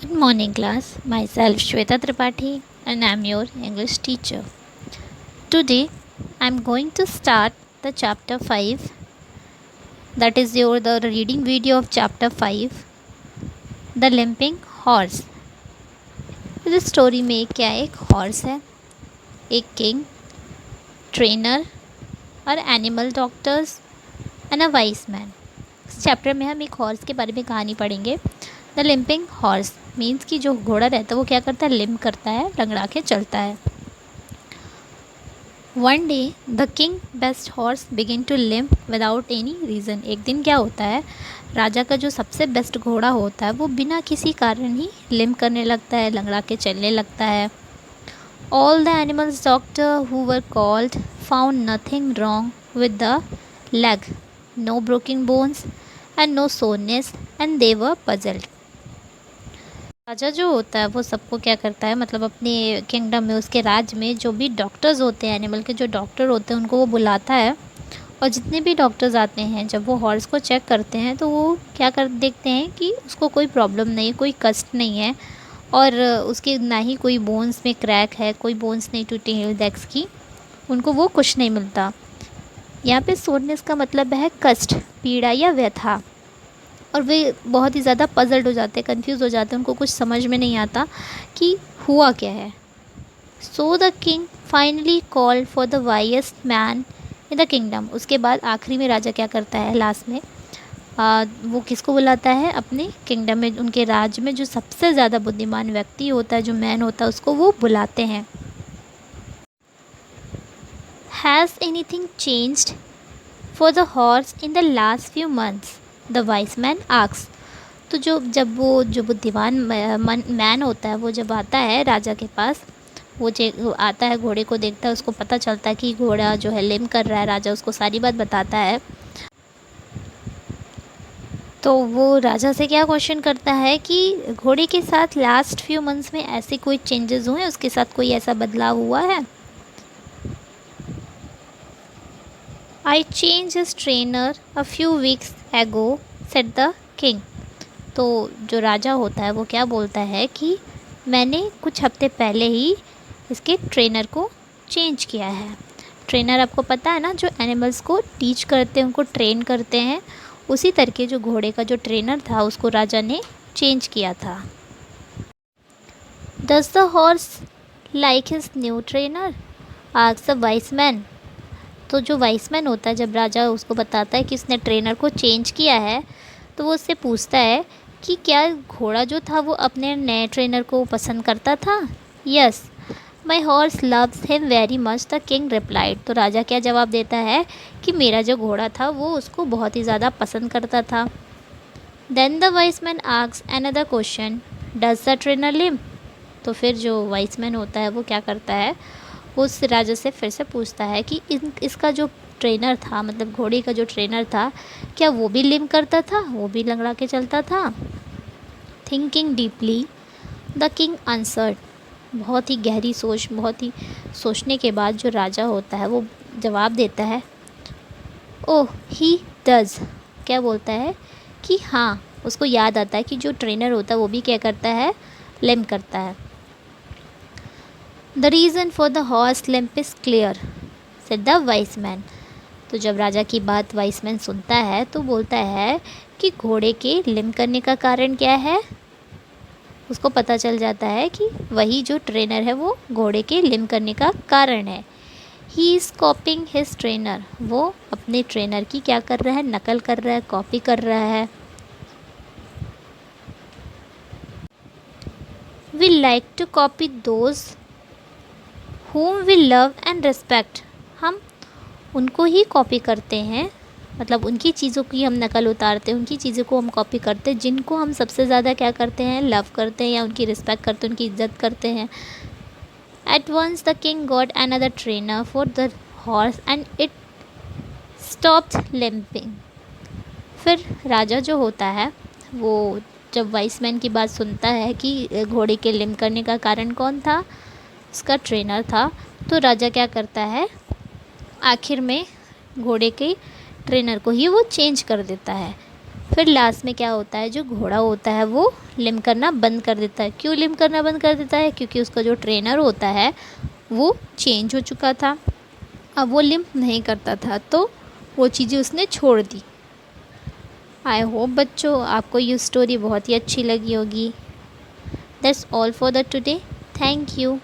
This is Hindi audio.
Good morning, class. Myself Shweta Tripathi, and I'm your English teacher. Today, I'm going to start the chapter 5. That is the reading video of chapter 5, The Limping Horse. इस स्टोरी में क्या है, एक हॉर्स है, एक किंग, ट्रेनर और animal doctors and a vice man. इस चैप्टर में हम एक हॉर्स के बारे में कहानी पढ़ेंगे. द लिम्पिंग हॉर्स मीन्स कि जो घोड़ा रहता है वो क्या करता है, लिम्प करता है, लंगड़ा के चलता है. One day the king best horse begin to limp without any reason. एक दिन क्या होता है, राजा का जो सबसे बेस्ट घोड़ा होता है वो बिना किसी कारण ही लिम्प करने लगता है, लंगड़ा के चलने लगता है. All the animals doctor who were called found nothing wrong with the leg, no broken bones and no soreness and they were puzzled. राजा जो होता है वो सबको क्या करता है, मतलब अपने किंगडम में, उसके राज्य में जो भी डॉक्टर्स होते हैं, एनिमल के जो डॉक्टर होते हैं उनको वो बुलाता है. और जितने भी डॉक्टर्स आते हैं जब वो हॉर्स को चेक करते हैं तो वो क्या कर देखते हैं कि उसको कोई प्रॉब्लम नहीं, कोई कष्ट नहीं है और उसके ना ही कोई बोन्स में क्रैक है, कोई बोन्स नहीं टूटी हैं लेग्स की, उनको वो कुछ नहीं मिलता. यहाँ पे सोरनेस का मतलब है कष्ट, पीड़ा या व्यथा. और वे बहुत ही ज़्यादा पजल्ड हो जाते हैं, कंफ्यूज हो जाते हैं, उनको कुछ समझ में नहीं आता कि हुआ क्या है. So the king finally called for the wisest man in the kingdom. उसके बाद आखिरी में राजा क्या करता है, लास्ट में वो किसको बुलाता है, अपने किंगडम में, उनके राज्य में जो सबसे ज़्यादा बुद्धिमान व्यक्ति होता है, जो मैन होता है, उसको वो बुलाते हैं. Has anything changed for the horse in the last few months, the wise man asks. तो जब वो जो बुद्धिमान मैन होता है वो जब आता है राजा के पास, वो आता है, घोड़े को देखता है, उसको पता चलता है कि घोड़ा जो है लिम्प कर रहा है. राजा उसको सारी बात बताता है. तो वो राजा से क्या क्वेश्चन करता है कि घोड़े के साथ लास्ट फ्यू मंथ्स में ऐसे कोई चेंजेस हुए हैं, उसके साथ कोई ऐसा बदलाव हुआ है. I change his trainer a few weeks एगो सेड द किंग. तो जो राजा होता है वो क्या बोलता है कि मैंने कुछ हफ्ते पहले ही इसके ट्रेनर को चेंज किया है. ट्रेनर आपको पता है ना, जो एनिमल्स को टीच करते हैं, उनको ट्रेन करते हैं, उसी तरह जो घोड़े का जो ट्रेनर था उसको राजा ने चेंज किया था. Does the horse like his new trainer, asks the wise man. तो जो वाइस मैन होता है, जब राजा उसको बताता है कि उसने ट्रेनर को चेंज किया है, तो वो उससे पूछता है कि क्या घोड़ा जो था वो अपने नए ट्रेनर को पसंद करता था. Yes, my horse loves him very much, the king replied. तो राजा क्या जवाब देता है कि मेरा जो घोड़ा था वो उसको बहुत ही ज़्यादा पसंद करता था. Then the wise man asks another question, does the trainer limp. तो फिर जो वाइस मैन होता है वो क्या करता है, वो उस राजा से फिर से पूछता है कि इसका जो ट्रेनर था, मतलब घोड़े का जो ट्रेनर था, क्या वो भी लिम्प करता था, वो भी लंगड़ा के चलता था. Thinking deeply the king answered. बहुत ही गहरी सोच, बहुत ही सोचने के बाद जो राजा होता है वो जवाब देता है, ओह ही डज. क्या बोलता है कि हाँ, उसको याद आता है कि जो ट्रेनर होता है वो भी क्या करता है, लिम्प करता है. The reason for the horse limp is clear, said the wise man. तो जब राजा की बात वाइस मैन सुनता है तो बोलता है कि घोड़े के लिम्प करने का कारण क्या है. उसको पता चल जाता है कि वही जो ट्रेनर है वो घोड़े के लिम्प करने का कारण है. He is कॉपिंग his trainer. वो अपने ट्रेनर की क्या कर रहा है, नकल कर रहा है, कॉपी कर रहा है. We like to copy those whom we love and respect. हम उनको ही कॉपी करते हैं, मतलब उनकी चीज़ों की हम नकल उतारते हैं, उनकी चीज़ों को हम कॉपी करते हैं जिनको हम सबसे ज़्यादा क्या करते हैं, लव करते हैं या उनकी रिस्पेक्ट करते हैं, उनकी इज्जत करते हैं. At once the king got another trainer for the horse and it stopped limping. फिर राजा जो होता है वो जब वाइस मैन की बात सुनता है कि घोड़े के लिम्प करने का कारण कौन था, उसका ट्रेनर था, तो राजा क्या करता है, आखिर में घोड़े के ट्रेनर को ही वो चेंज कर देता है. फिर लास्ट में क्या होता है, जो घोड़ा होता है वो लिम्प करना बंद कर देता है। क्यों लिम्प करना बंद कर देता है? क्योंकि उसका जो ट्रेनर होता है वो चेंज हो चुका था, अब वो लिम्प नहीं करता था, तो वो चीज़ें उसने छोड़ दी। आई होप बच्चों आपको ये स्टोरी बहुत ही अच्छी लगी होगी। That's all for the today. Thank you.